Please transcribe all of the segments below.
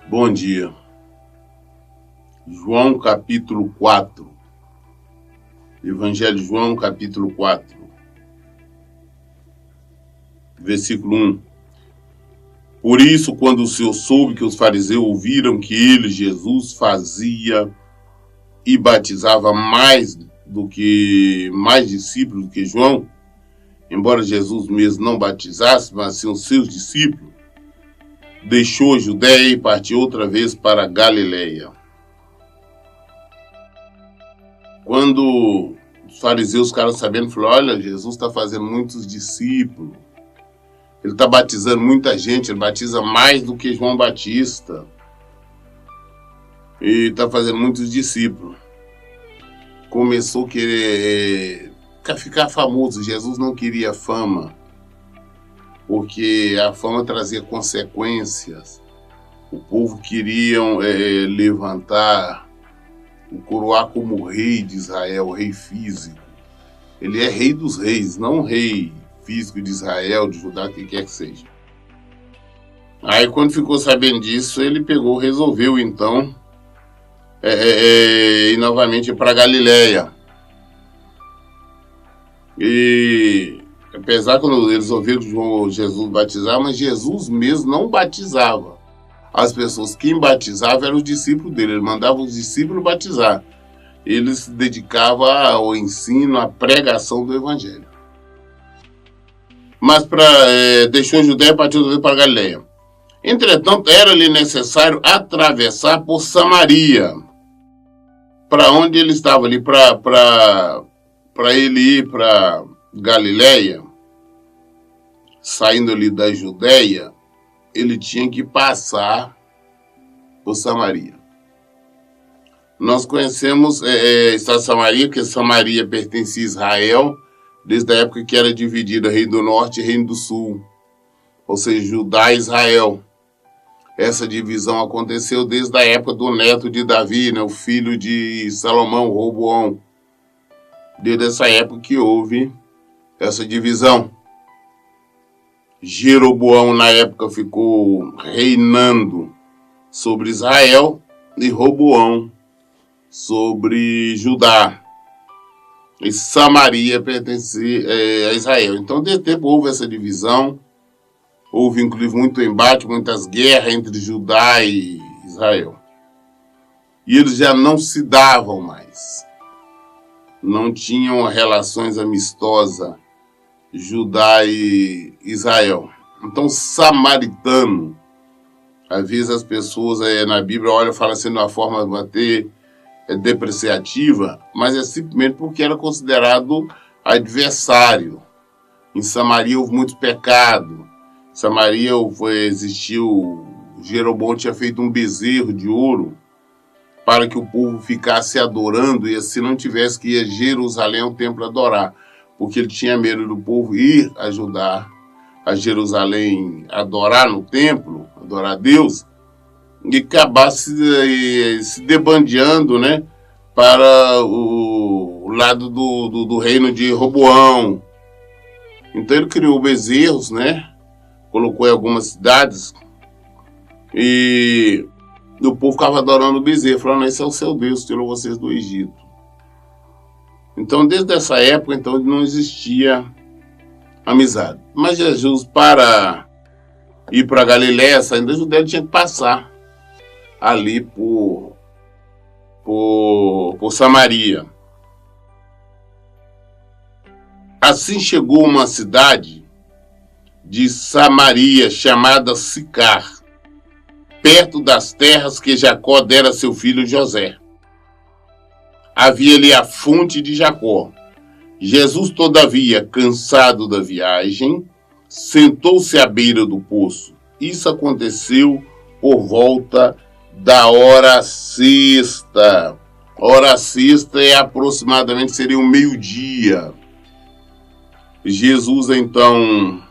Bom dia. João capítulo 4. Evangelho de João capítulo 4. Versículo 1. Por isso, quando o Senhor soube que os fariseus ouviram que ele, Jesus, fazia e batizava mais discípulos do que João, embora Jesus mesmo não batizasse, mas sim os seus discípulos, deixou a Judéia e partiu outra vez para a Galileia. Quando os fariseus ficaram sabendo, falaram: olha, Jesus está fazendo muitos discípulos, ele está batizando muita gente, ele batiza mais do que João Batista, e está fazendo muitos discípulos. Começou a querer ficar famoso. Jesus não queria fama, porque a fama trazia consequências. O povo queria levantar, o coroar como rei de Israel, rei físico. Ele é rei dos reis, não rei físico de Israel, de Judá, o que quer que seja. Aí, quando ficou sabendo disso, ele resolveu então ir novamente para Galileia. E apesar quando eles ouviram que Jesus batizava, mas Jesus mesmo não batizava. As pessoas que batizavam eram os discípulos dele, ele mandava os discípulos batizar. Ele se dedicava ao ensino, à pregação do evangelho. Mas deixou a Judéia e partiu para a Galileia. Entretanto, era-lhe necessário atravessar por Samaria. Para onde ele estava ali, para ele ir para Galileia, saindo ali da Judéia, ele tinha que passar por Samaria. Nós conhecemos essa Samaria, porque Samaria pertencia a Israel, desde a época que era dividida Reino do Norte e Reino do Sul, ou seja, Judá e Israel. Essa divisão aconteceu desde a época do neto de Davi, né, o filho de Salomão, Roboão. Desde essa época que houve essa divisão. Jeroboão, na época, ficou reinando sobre Israel e Roboão sobre Judá. E Samaria pertencia a Israel. Então, desde tempo houve essa divisão. Houve, inclusive, muito embate, muitas guerras entre Judá e Israel. E eles já não se davam mais. Não tinham relações amistosas, Judá e Israel. Então, samaritano, às vezes as pessoas na Bíblia olham e falam assim de uma forma até depreciativa, mas é simplesmente porque era considerado adversário. Em Samaria houve muito pecado. Em Samaria Jeroboão tinha feito um bezerro de ouro para que o povo ficasse adorando e assim não tivesse que ir a Jerusalém ao templo adorar, porque ele tinha medo do povo ir ajudar a Jerusalém a adorar no templo, adorar a Deus, e acabar se debandeando, né, para o lado do reino de Roboão. Então ele criou bezerros, né, colocou em algumas cidades e o povo ficava adorando o bezerro, falando: esse é o seu Deus, tirou vocês do Egito. Então, desde essa época, então, não existia amizade. Mas Jesus, para ir para Galileia, saindo da Judéia, tinha que passar ali por Samaria. Assim chegou uma cidade de Samaria, chamada Sicar, perto das terras que Jacó dera a seu filho José. Havia ali a fonte de Jacó. Jesus, todavia, cansado da viagem, sentou-se à beira do poço. Isso aconteceu por volta da hora sexta. Hora sexta aproximadamente seria o meio-dia. Jesus, então,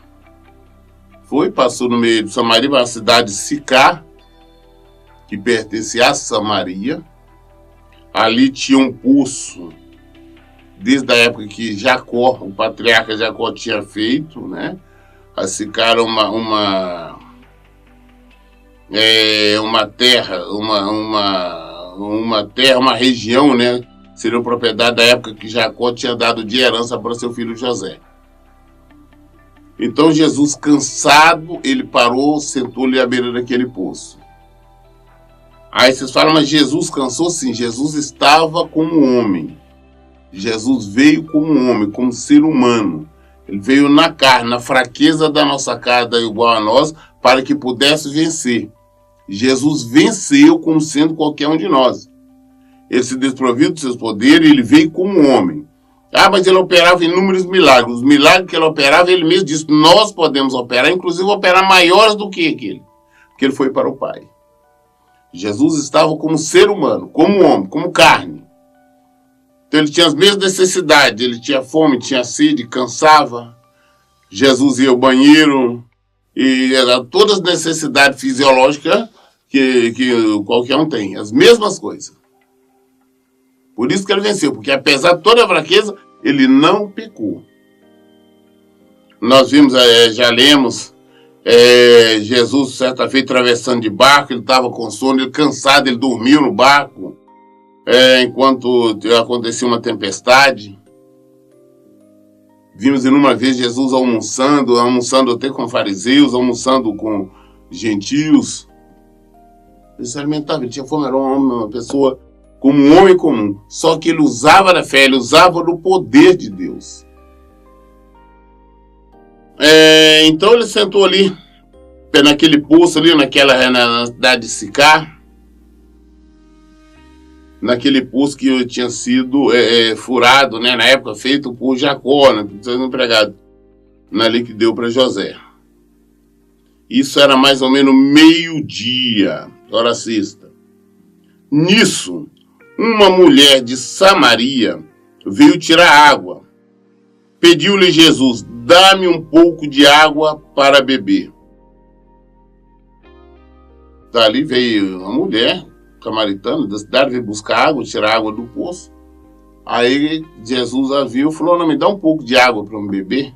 passou no meio de Samaria, uma cidade de Sicar, que pertencia a Samaria. Ali tinha um poço desde a época que Jacó, o patriarca Jacó, tinha feito, né? A Sicar uma terra, uma região, né? Seria propriedade da época que Jacó tinha dado de herança para seu filho José. Então Jesus, cansado, ele parou, sentou-lhe à beira daquele poço. Aí vocês falam, mas Jesus cansou? Sim, Jesus estava como homem. Jesus veio como homem, como ser humano. Ele veio na carne, na fraqueza da nossa carne, igual a nós, para que pudesse vencer. Jesus venceu como sendo qualquer um de nós. Ele se desproviu dos seus poderes, ele veio como homem. Ah, mas ele operava inúmeros milagres. Os milagres que ele operava, ele mesmo disse, nós podemos operar, inclusive operar maiores do que aquele. Porque ele foi para o Pai. Jesus estava como ser humano, como homem, como carne. Então ele tinha as mesmas necessidades. Ele tinha fome, tinha sede, cansava. Jesus ia ao banheiro. E era todas as necessidades fisiológicas que qualquer um tem. As mesmas coisas. Por isso que ele venceu, porque apesar de toda a fraqueza, ele não pecou. Nós vimos, já lemos, Jesus certa vez atravessando de barco, ele estava com sono, ele cansado, ele dormiu no barco, enquanto acontecia uma tempestade. Vimos inúmeras vezes Jesus almoçando até com fariseus, almoçando com gentios. Ele se alimentava, ele tinha fome, era um homem, uma pessoa como um homem comum. Só que ele usava da fé, ele usava do poder de Deus. Então ele sentou ali, naquele poço ali, na cidade de Sicar, naquele poço que tinha sido furado, né, na época feito por Jacó, né, sendo empregado, ali que deu para José. Isso era mais ou menos meio-dia, hora sexta. Nisso, uma mulher de Samaria veio tirar água. Pediu-lhe Jesus, dá-me um pouco de água para beber. Dali veio uma mulher samaritana da cidade, veio buscar água, tirar água do poço. Aí Jesus a viu e falou, não, me dá um pouco de água para eu beber.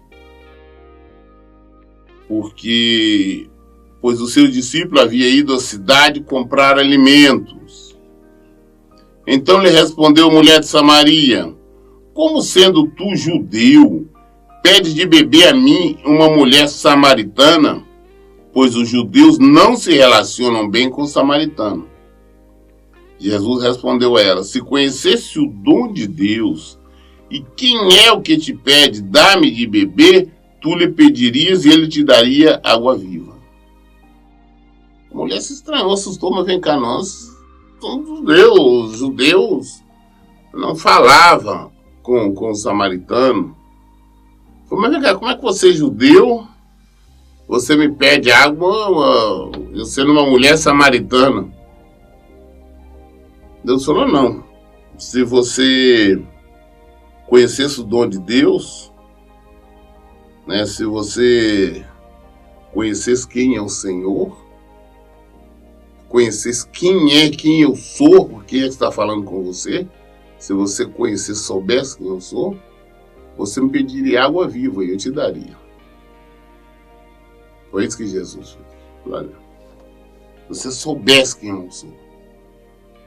Pois o seu discípulo havia ido à cidade comprar alimentos. Então lhe respondeu a mulher de Samaria, como sendo tu judeu, pedes de beber a mim, uma mulher samaritana? Pois os judeus não se relacionam bem com o samaritano. Jesus respondeu a ela, se conhecesse o dom de Deus, e quem é o que te pede, dá-me de beber, tu lhe pedirias e ele te daria água viva. A mulher se estranhou, assustou, mas vem cá, nós somos judeus não falavam com o samaritano. Falei, mas vem cá, como é que você é judeu, você me pede água, eu sendo uma mulher samaritana? Deus falou, não, se você conhecesse o dom de Deus, né, se você conhecesse quem é o Senhor, conhecesse quem eu sou, quem é que está falando com você, se você conhecesse, soubesse quem eu sou, você me pediria água viva e eu te daria. Foi isso que Jesus fez. Olha, se você soubesse quem eu sou,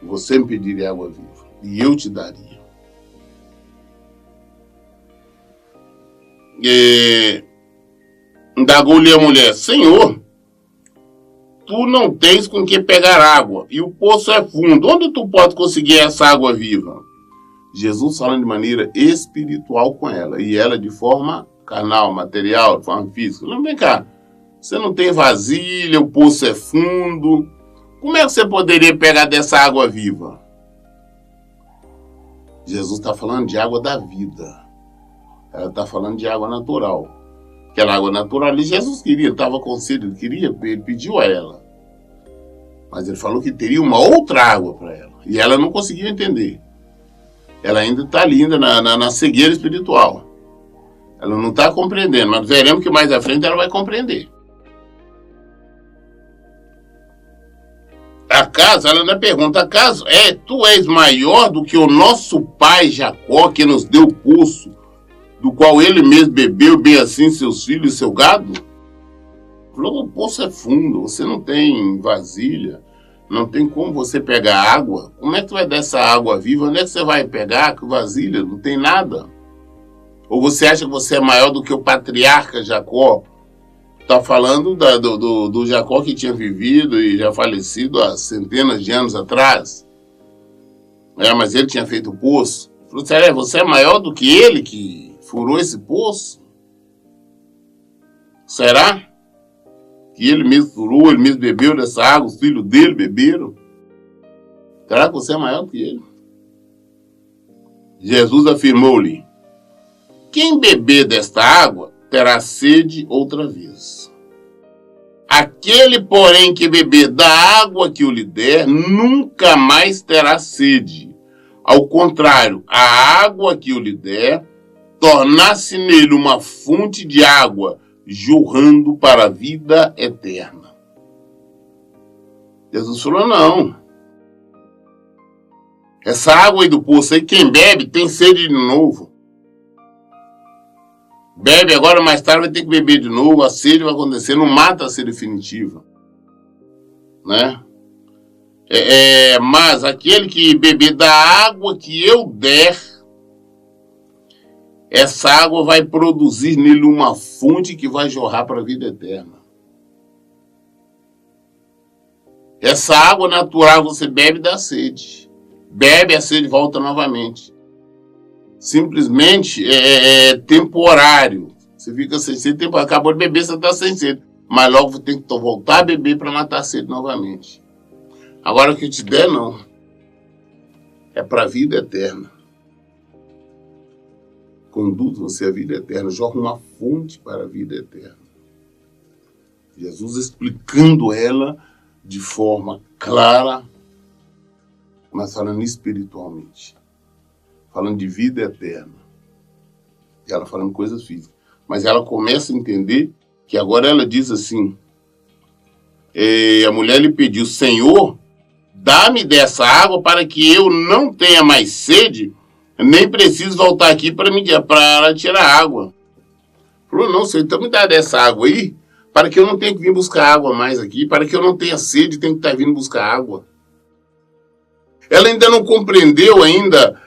você me pediria água viva e eu te daria. Indagou-lhe a mulher, Senhor, tu não tens com que pegar água, e o poço é fundo. Onde tu pode conseguir essa água viva? Jesus falando de maneira espiritual com ela, e ela de forma carnal, material, de forma física. Não, vem cá, você não tem vasilha, o poço é fundo. Como é que você poderia pegar dessa água viva? Jesus está falando de água da vida. Ela está falando de água natural. Aquela água natural ali, Jesus queria, estava com sede, ele pediu a ela. Mas ele falou que teria uma outra água para ela. E ela não conseguiu entender. Ela ainda está ali, na cegueira espiritual. Ela não está compreendendo, mas veremos que mais à frente ela vai compreender. Acaso, ela ainda pergunta, acaso tu és maior do que o nosso pai Jacó, que nos deu o poço, do qual ele mesmo bebeu, bem assim seus filhos e seu gado? Falou, o poço é fundo, você não tem vasilha, não tem como você pegar água. Como é que tu vai dar essa água viva? Onde é que você vai pegar? Que vasilha? Não tem nada. Ou você acha que você é maior do que o patriarca Jacó? Está falando do Jacó que tinha vivido e já falecido há centenas de anos atrás. Mas ele tinha feito o poço. Falou, você é maior do que ele que furou esse poço? Será? Que ele mesmo furou, ele mesmo bebeu dessa água, os filhos dele beberam? Será que você é maior do que ele? Jesus afirmou-lhe, quem beber desta água terá sede outra vez. Aquele, porém, que beber da água que eu lhe der, nunca mais terá sede. Ao contrário, a água que eu lhe der, tornar-se nele uma fonte de água, jorrando para a vida eterna. Jesus falou, não. Essa água aí do poço aí, quem bebe tem sede de novo. Bebe agora, mais tarde vai ter que beber de novo, a sede vai acontecer, não mata a sede definitiva. Né? Mas aquele que beber da água que eu der, essa água vai produzir nele uma fonte que vai jorrar para a vida eterna. Essa água natural você bebe dá sede. Bebe, a sede volta novamente. Simplesmente é temporário. Você fica sem sede, acabou de beber, você está sem sede. Mas logo você tem que voltar a beber para matar a sede novamente. Agora o que eu te der, não. É para a vida eterna. Conduz você à vida eterna, joga uma fonte para a vida eterna. Jesus explicando ela de forma clara, mas falando espiritualmente. Falando de vida eterna. E ela falando coisas físicas. Mas ela começa a entender que agora ela diz assim, a mulher lhe pediu, Senhor, dá-me dessa água para que eu não tenha mais sede, nem preciso voltar aqui para tirar água. Falou, não, Senhor, então me dá dessa água aí, para que eu não tenha que vir buscar água mais aqui, para que eu não tenha sede, tenho que estar vindo buscar água. Ela ainda não compreendeu ainda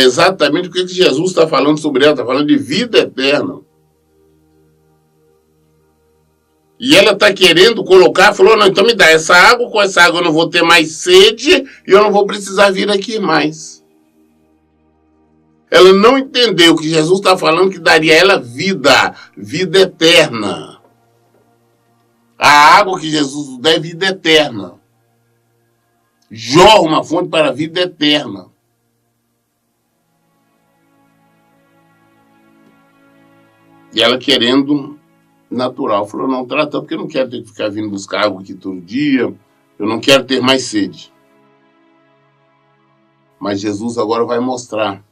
exatamente o que Jesus está falando sobre ela, está falando de vida eterna. E ela está querendo colocar, falou, não, então me dá essa água, com essa água eu não vou ter mais sede e eu não vou precisar vir aqui mais. Ela não entendeu que Jesus está falando que daria a ela vida eterna. A água que Jesus dá é vida eterna. Jorra uma fonte para a vida eterna. E ela querendo natural. Falou, não, trata, porque eu não quero ter que ficar vindo buscar água aqui todo dia. Eu não quero ter mais sede. Mas Jesus agora vai mostrar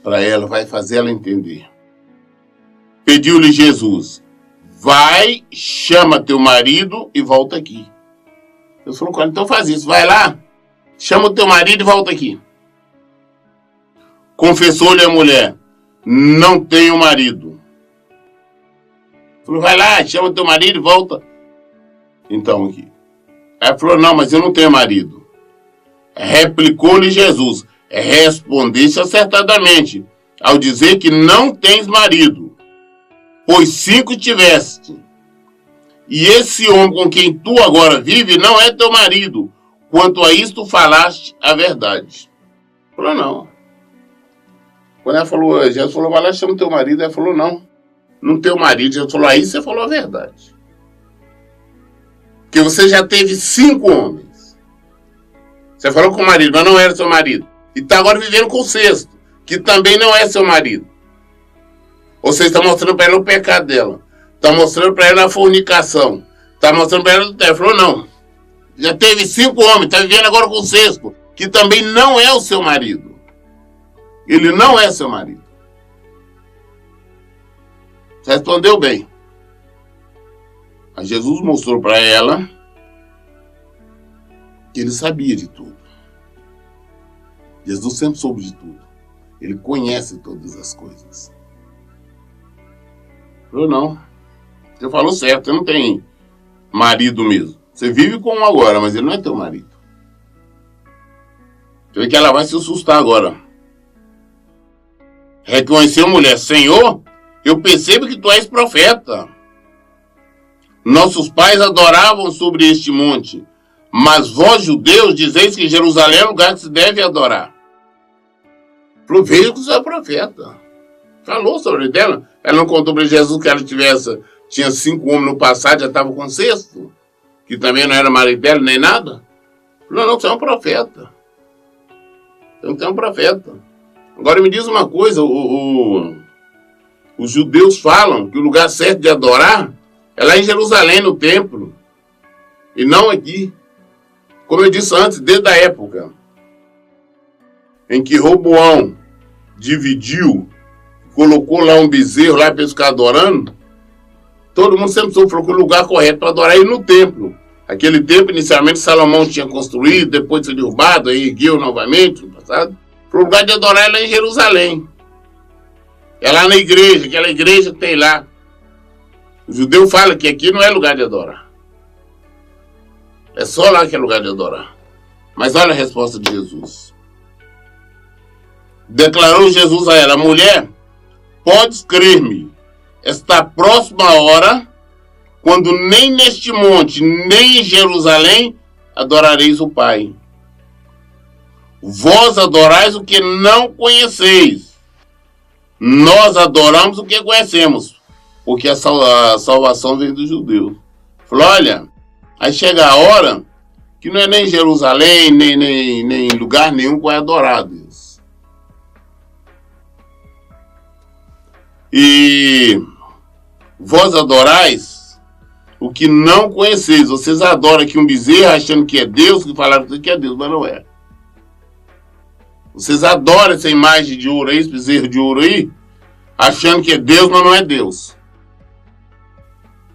para ela, vai fazer ela entender. Pediu-lhe Jesus, vai, chama teu marido e volta aqui. Eu falou, então faz isso, vai lá, chama o teu marido e volta aqui. Confessou-lhe a mulher, não tenho marido. Falou, vai lá, chama o teu marido e volta. Então aqui. Aí ela falou, não, mas eu não tenho marido. Replicou-lhe Jesus, respondeste acertadamente, ao dizer que não tens marido, pois 5 tiveste. E esse homem com quem tu agora vive não é teu marido. Quanto a isto falaste a verdade. Falou, não. Quando ela falou, Jesus falou, vai lá, chama teu marido. Ela falou, não teu marido. Jesus falou, aí você falou a verdade. Porque você já teve 5 homens. Você falou com o marido, mas não era seu marido. E está agora vivendo com o 6º, que também não é seu marido. Ou seja, está mostrando para ela o pecado dela. Está mostrando para ela a fornicação. Está mostrando para ela o terra. Falou, não. Já teve 5 homens, está vivendo agora com o 6º, que também não é o seu marido. Ele não é seu marido. Você respondeu bem. Mas Jesus mostrou para ela Ele sabia de tudo. Jesus sempre soube de tudo. Ele conhece todas as coisas. Eu não. Você falou certo, você não tem marido mesmo. Você vive com um agora, mas ele não é teu marido. Você vê que ela vai se assustar agora. Reconheceu a mulher: Senhor, eu percebo que tu és profeta. Nossos pais adoravam sobre este monte, mas vós, judeus, dizeis que Jerusalém é o lugar que se deve adorar. Falou: veja que você é profeta. Falou sobre dela. Ela não contou para Jesus que ela tinha 5 homens no passado, já estava com 6º, que também não era marido dela nem nada. Falou: não, você é um profeta. Você é um profeta. Agora me diz uma coisa, os judeus falam que o lugar certo de adorar é lá em Jerusalém, no templo, e não aqui. Como eu disse antes, desde a época em que Roboão dividiu, colocou lá um bezerro lá para eles ficarem adorando, todo mundo sempre falou que o lugar correto para adorar é ir no templo. Aquele templo, inicialmente, Salomão tinha construído, depois foi derrubado, aí ergueu novamente, no passado. O lugar de adorar é lá em Jerusalém. É lá na igreja, aquela igreja que tem lá. O judeu fala que aqui não é lugar de adorar. É só lá que é lugar de adorar. Mas olha a resposta de Jesus. Declarou Jesus a ela: mulher, podes crer-me, está próxima a hora, quando nem neste monte, nem em Jerusalém, adorareis o Pai. Vós adorais o que não conheceis. Nós adoramos o que conhecemos, porque a salvação vem dos judeus. Falou: olha, aí chega a hora que não é nem Jerusalém, nem lugar nenhum que vai adorar a Deus. E vós adorais o que não conheceis. Vocês adoram aqui um bezerro achando que é Deus, que falaram que é Deus, mas não é. Vocês adoram essa imagem de ouro aí, esse bezerro de ouro aí, achando que é Deus, mas não é Deus.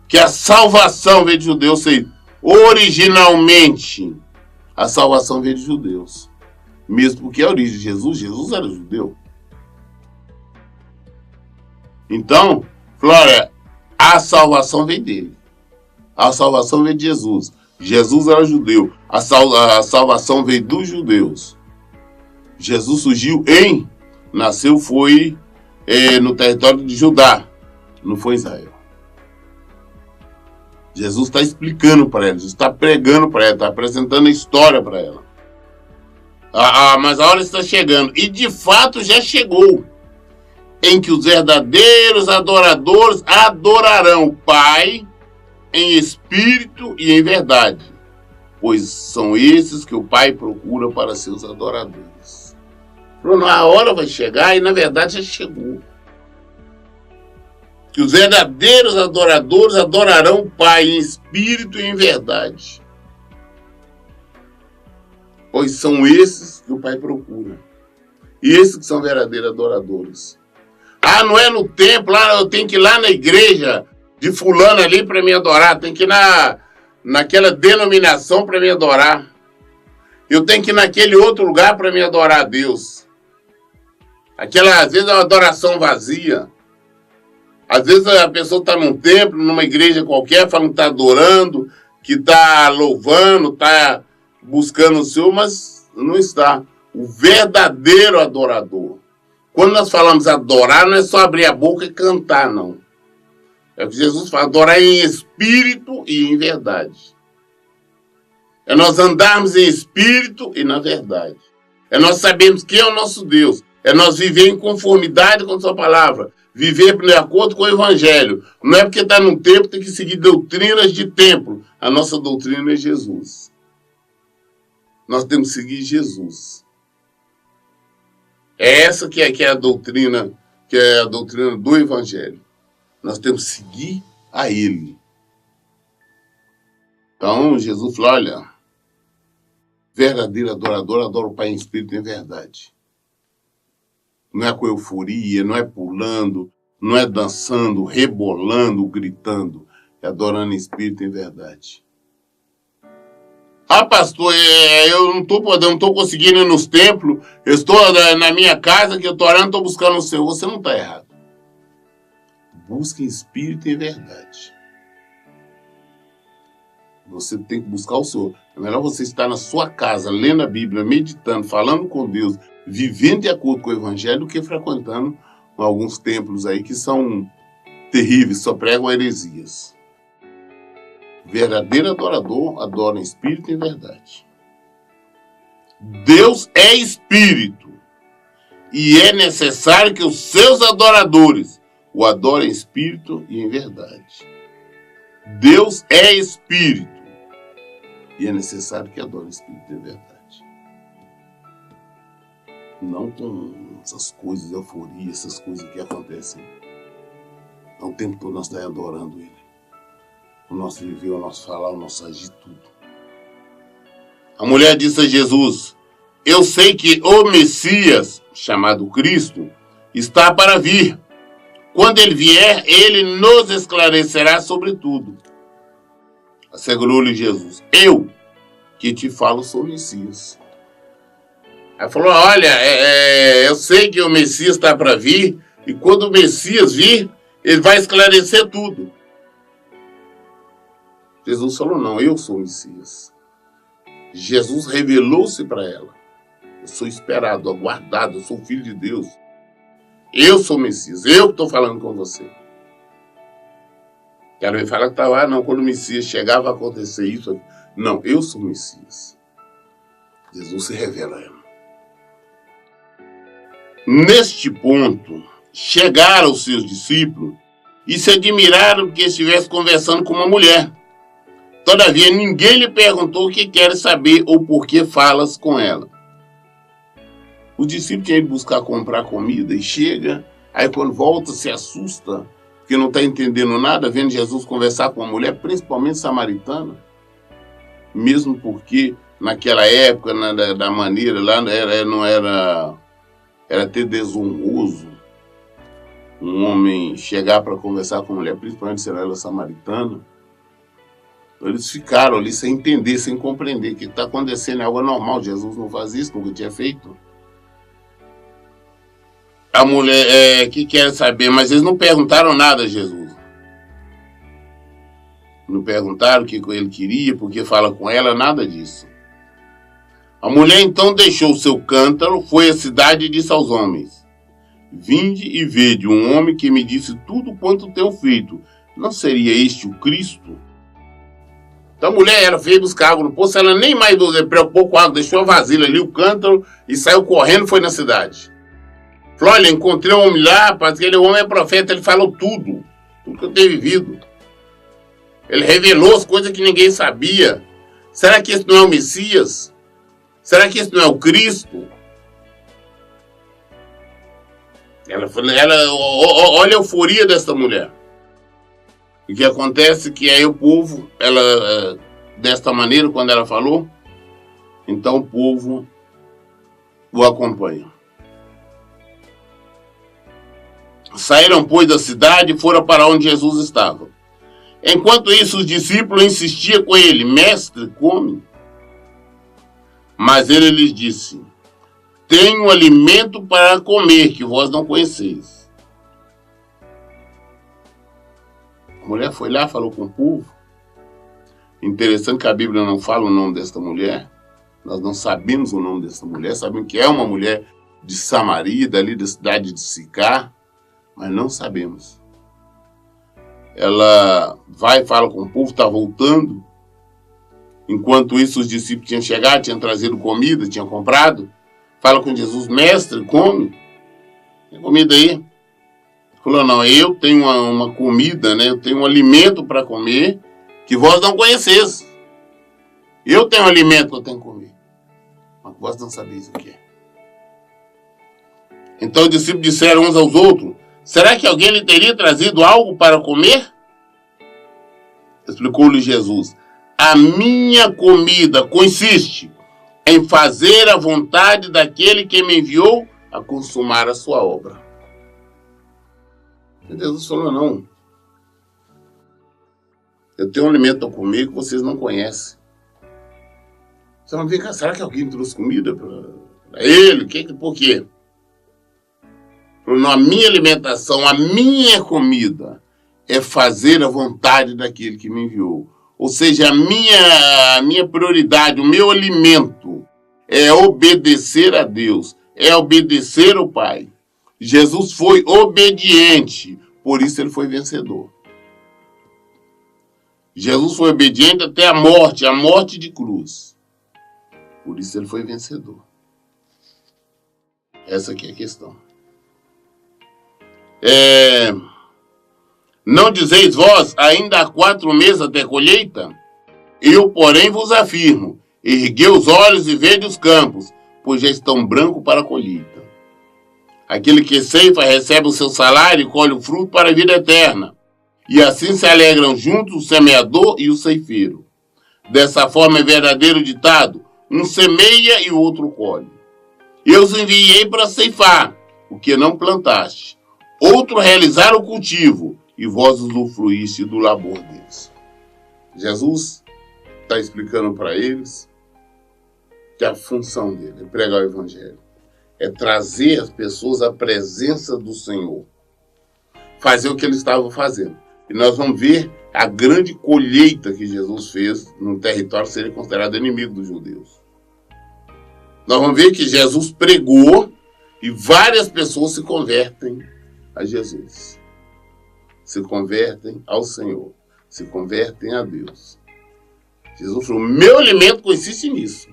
Que a salvação veio de judeus, originalmente a salvação veio de judeus. Mesmo porque a origem de Jesus era judeu. Então, Flória, a salvação veio dele. A salvação veio de Jesus. Jesus era judeu. A salvação veio dos judeus. Jesus nasceu foi no território de Judá, não foi Israel. Jesus está explicando para ela, Jesus está pregando para ela, está apresentando a história para ela. Mas a hora está chegando, e de fato já chegou, em que os verdadeiros adoradores adorarão o Pai em espírito e em verdade, pois são esses que o Pai procura para seus adoradores. A hora vai chegar, e na verdade já chegou, que os verdadeiros adoradores adorarão o Pai em espírito e em verdade, pois são esses que o Pai procura. E esses que são verdadeiros adoradores. Não é no templo, eu tenho que ir lá na igreja de fulano ali para me adorar, tem que ir naquela denominação para me adorar. Eu tenho que ir naquele outro lugar para me adorar a Deus. Às vezes é uma adoração vazia. Às vezes a pessoa está num templo, numa igreja qualquer, falando que está adorando, que está louvando, está buscando o Senhor, mas não está. O verdadeiro adorador. Quando nós falamos adorar, não é só abrir a boca e cantar, não. É o que Jesus fala: adorar em espírito e em verdade. É nós andarmos em espírito e na verdade. É nós sabermos quem é o nosso Deus. É nós viver em conformidade com a sua palavra. Viver de acordo com o evangelho. Não é porque está num templo, tem que seguir doutrinas de templo. A nossa doutrina é Jesus. Nós temos que seguir Jesus. É essa que é a doutrina, do evangelho. Nós temos que seguir a ele. Então, Jesus falou: olha, verdadeiro adorador adora o Pai em espírito e em verdade. Não é com euforia, não é pulando, não é dançando, rebolando, gritando. É adorando em espírito e em verdade. Ah, pastor, eu não estou podendo, não estou conseguindo ir nos templos, eu estou na minha casa, que eu estou orando, estou buscando o Senhor. Você não está errado. Busque em espírito e em verdade. Você tem que buscar o Senhor. É melhor você estar na sua casa, lendo a Bíblia, meditando, falando com Deus, vivendo de acordo com o Evangelho, do que frequentando alguns templos aí que são terríveis, só pregam heresias. O verdadeiro adorador adora em espírito e em verdade. Deus é espírito e é necessário que os seus adoradores o adorem em espírito e em verdade. Deus é espírito e é necessário que adorem em espírito e em verdade. Não com essas coisas de euforia, essas coisas que acontecem. O tempo todo nós estamos adorando Ele. O nosso viver, o nosso falar, o nosso agir, tudo. A mulher disse a Jesus: eu sei que o Messias, chamado Cristo, está para vir. Quando ele vier, ele nos esclarecerá sobre tudo. Assegurou-lhe Jesus: eu que te falo sou o Messias. Ela falou: olha, eu sei que o Messias está para vir, e quando o Messias vir, ele vai esclarecer tudo. Jesus falou: não, eu sou o Messias. Jesus revelou-se para ela. Eu sou esperado, aguardado, eu sou filho de Deus. Eu sou o Messias, eu que estou falando com você. Quero ver falar que estava, não, quando o Messias chegar vai acontecer isso. Não, eu sou o Messias. Jesus se revela a ela. Neste ponto, chegaram os seus discípulos e se admiraram que estivesse conversando com uma mulher. Todavia, ninguém lhe perguntou o que quer saber ou por que falas com ela. O discípulo tinha ido buscar comprar comida e chega, aí quando volta se assusta, porque não está entendendo nada, vendo Jesus conversar com uma mulher, principalmente samaritana, mesmo porque naquela época, da maneira lá, não era até desonroso um homem chegar para conversar com uma mulher, principalmente se ela samaritana. Eles ficaram ali sem entender, sem compreender que está acontecendo, é algo normal. Jesus não faz isso, nunca tinha feito. A mulher que quer saber, mas eles não perguntaram nada a Jesus. Não perguntaram o que ele queria, porque fala com ela, nada disso. A mulher então deixou o seu cântaro, foi à cidade e disse aos homens: vinde e vede um homem que me disse tudo quanto tenho feito. Não seria este o Cristo? Então a mulher, ela veio buscar água no poço, ela nem mais preocupou com a água, deixou a vasilha ali, o cântaro, e saiu correndo e foi na cidade. Falou: olha, encontrei um homem lá, rapaz, aquele homem é profeta, ele falou tudo que eu tenho vivido. Ele revelou as coisas que ninguém sabia. Será que esse não é o Messias? Será que esse não é o Cristo? Olha a euforia dessa mulher. O que acontece é que aí o povo, desta maneira, quando ela falou, então o povo o acompanha. Saíram, pois, da cidade e foram para onde Jesus estava. Enquanto isso, os discípulos insistiam com ele: mestre, come. Mas ele lhes disse: tenho alimento para comer que vós não conheceis. A mulher foi lá, falou com o povo. Interessante que a Bíblia não fala o nome desta mulher. Nós não sabemos o nome dessa mulher. Sabemos que é uma mulher de Samaria, dali da cidade de Sicar, mas não sabemos. Ela vai e fala com o povo, está voltando. Enquanto isso, os discípulos tinham chegado, tinham trazido comida, tinham comprado. Fala com Jesus: mestre, come. Tem comida aí? Falou: não, eu tenho uma comida, né? Eu tenho um alimento para comer que vós não conheceis. Eu tenho um alimento que eu tenho que comer, mas vós não sabeis o que é. Então os discípulos disseram uns aos outros: será que alguém lhe teria trazido algo para comer? Explicou-lhe Jesus: a minha comida consiste em fazer a vontade daquele que me enviou a consumar a sua obra. E Jesus falou: não. Eu tenho um alimento para comer que vocês não conhecem. Você não vem cá, será que alguém trouxe comida para ele? Por quê? A minha alimentação, a minha comida é fazer a vontade daquele que me enviou. Ou seja, a minha prioridade, o meu alimento é obedecer a Deus, é obedecer ao Pai. Jesus foi obediente, por isso ele foi vencedor. Jesus foi obediente até a morte de cruz. Por isso ele foi vencedor. Essa aqui é a questão. Não dizeis vós, ainda há 4 meses até a colheita? Eu, porém, vos afirmo, erguei os olhos e vede os campos, pois já estão brancos para a colheita. Aquele que ceifa recebe o seu salário e colhe o fruto para a vida eterna. E assim se alegram juntos o semeador e o ceifeiro. Dessa forma é verdadeiro ditado, um semeia e o outro colhe. Eu os enviei para ceifar o que não plantaste, outro realizar o cultivo, e vós usufruíste do labor deles. Jesus está explicando para eles que a função dele é pregar o evangelho, é trazer as pessoas à presença do Senhor, fazer o que eles estavam fazendo. E nós vamos ver a grande colheita que Jesus fez num território que seria considerado inimigo dos judeus. Nós vamos ver que Jesus pregou e várias pessoas se convertem a Jesus. Se convertem ao Senhor. Se convertem a Deus. Jesus falou, meu alimento consiste nisso.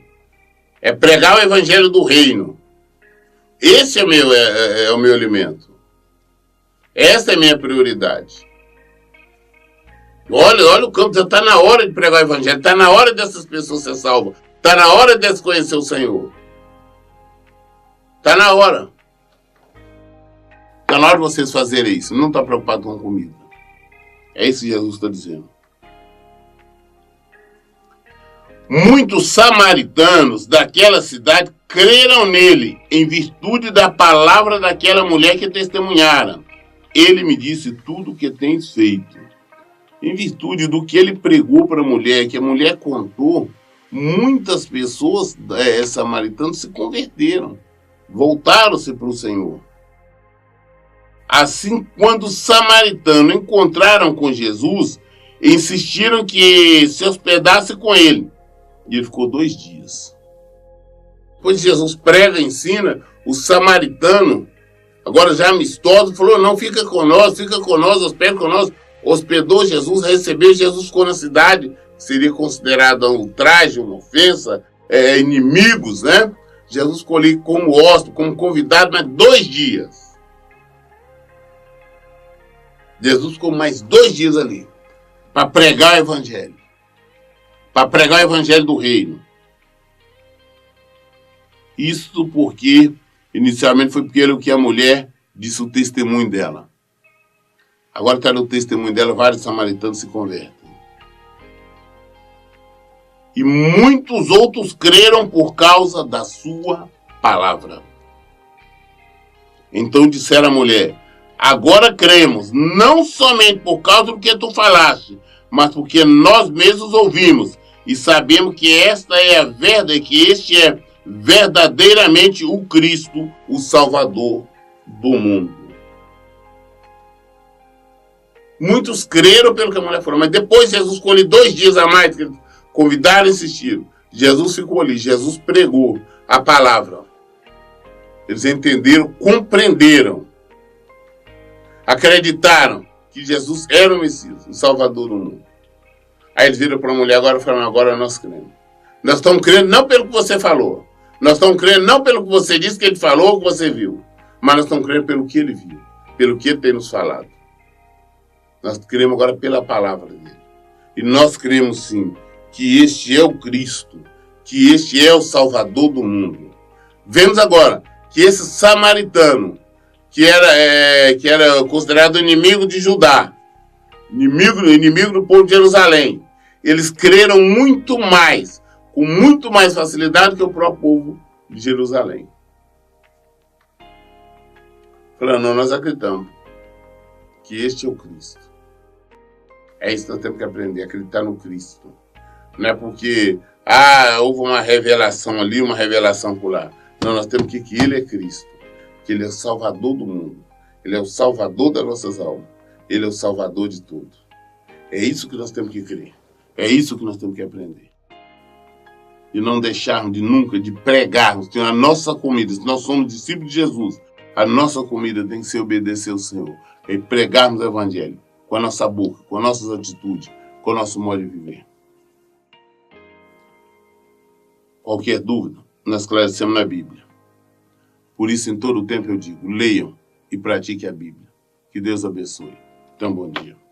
É pregar o evangelho do reino. Esse é o meu alimento. Essa é a minha prioridade. Olha o campo, já está na hora de pregar o evangelho. Está na hora dessas pessoas ser salvas. Está na hora de conhecer o Senhor. Está na hora. Está na hora de vocês fazerem isso. Não está preocupado com comida. É isso que Jesus está dizendo. Muitos samaritanos daquela cidade creram nele, em virtude da palavra daquela mulher que testemunhara. Ele me disse tudo o que tens feito. Em virtude do que ele pregou para a mulher, que a mulher contou, muitas pessoas samaritanas se converteram. Voltaram-se para o Senhor. Assim, quando os samaritanos encontraram com Jesus, insistiram que se hospedasse com ele. E ele ficou 2 dias. Depois Jesus prega, ensina, o samaritano, agora já amistoso, falou, não, fica com nós, hospeda com nós. Hospedou Jesus, recebeu Jesus, ficou na cidade, seria considerado um ultraje, uma ofensa, inimigos, né? Jesus ficou ali como hóspede, como convidado, mas 2 dias. Jesus ficou mais 2 dias ali, para pregar o evangelho. Para pregar o evangelho do reino. Isso porque, inicialmente, foi porque a mulher disse o testemunho dela. Agora está no testemunho dela, vários samaritanos se convertem. E muitos outros creram por causa da sua palavra. Então disseram à mulher, agora cremos, não somente por causa do que tu falaste, mas porque nós mesmos ouvimos e sabemos que esta é a verdade, que este é verdadeiramente o Cristo, o Salvador do mundo. Muitos creram pelo que a mulher falou, mas depois Jesus ficou ali 2 dias a mais, que convidaram e insistiram. Jesus ficou ali, Jesus pregou a palavra. Eles entenderam, compreenderam, acreditaram que Jesus era o Messias, o Salvador do mundo. Aí eles viram para a mulher agora e falaram, agora nós cremos. Nós estamos crendo não pelo que você falou. Nós estamos crendo não pelo que você disse que ele falou ou que você viu. Mas nós estamos crendo pelo que ele viu. Pelo que ele tem nos falado. Nós cremos agora pela palavra dele. E nós cremos sim que este é o Cristo. Que este é o Salvador do mundo. Vemos agora que esse samaritano, que era considerado inimigo de Judá, inimigo do povo de Jerusalém, eles creram muito mais, com muito mais facilidade que o próprio povo de Jerusalém. Falando, não, nós acreditamos que este é o Cristo. É isso que nós temos que aprender, acreditar no Cristo. Não é porque, houve uma revelação ali, uma revelação por lá. Não, nós temos que Ele é Cristo, que Ele é o Salvador do mundo, Ele é o Salvador das nossas almas, Ele é o Salvador de tudo. É isso que nós temos que crer, é isso que nós temos que aprender. E não deixarmos de nunca de pregarmos que a nossa comida, se nós somos discípulos de Jesus, a nossa comida tem que ser obedecer ao Senhor, e pregarmos o Evangelho com a nossa boca, com as nossas atitudes, com o nosso modo de viver. Qualquer dúvida, nós esclarecemos na Bíblia. Por isso, em todo o tempo eu digo, leiam e pratiquem a Bíblia. Que Deus abençoe. Então, bom dia.